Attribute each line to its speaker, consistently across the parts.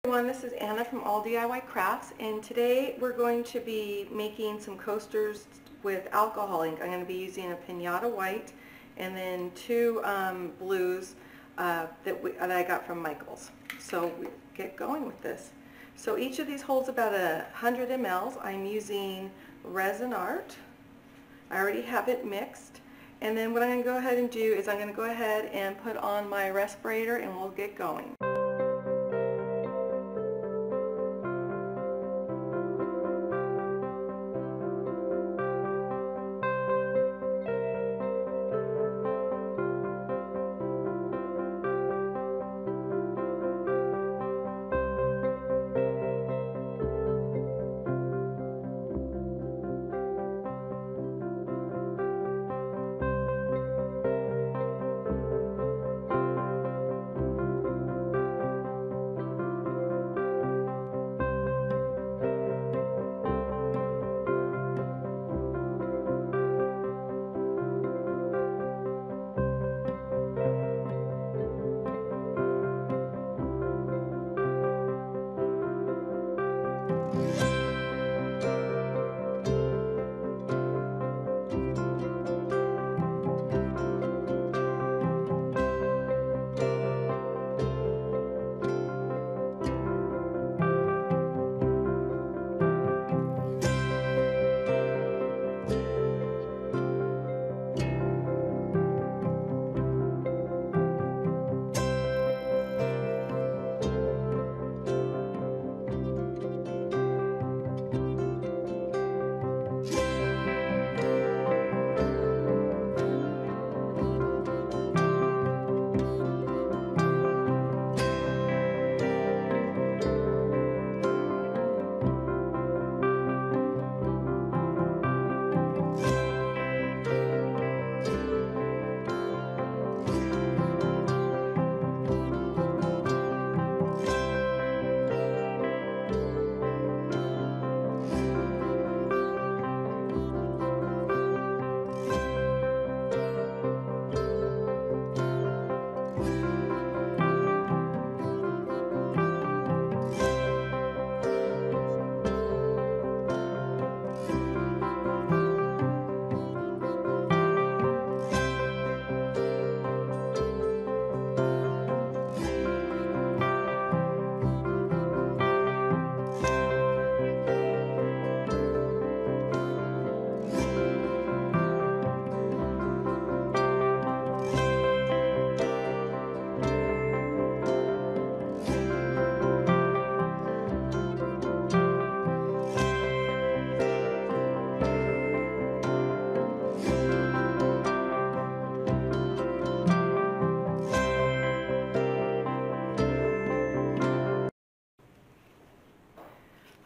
Speaker 1: Everyone, this is Anna from All DIY Crafts, and today we're going to be making some coasters with alcohol ink. I'm going to be using a Pinata White and then two blues that I got from Michael's. So we get going with this. So each of these holds about 100 mLs. I'm using Resin Art. I already have it mixed. And then what I'm going to go ahead and do is I'm going to go ahead and put on my respirator and we'll get going.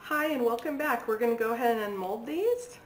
Speaker 1: Hi and welcome back. We're going to go ahead and mold these.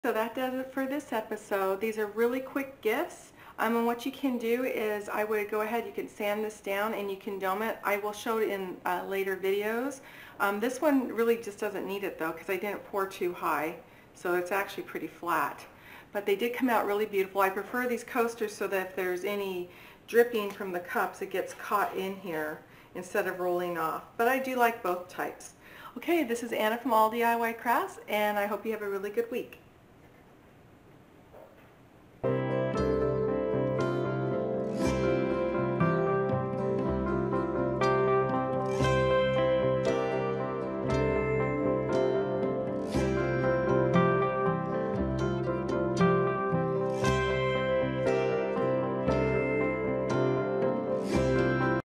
Speaker 1: So that does it for this episode. These are really quick gifts. And what you can do is I would go ahead, you can sand this down and you can dome it. I will show it in later videos. This one really just doesn't need it though because I didn't pour too high. So it's actually pretty flat. But they did come out really beautiful. I prefer these coasters so that if there's any dripping from the cups, it gets caught in here instead of rolling off. But I do like both types. Okay, this is Anna from All DIY Crafts and I hope you have a really good week.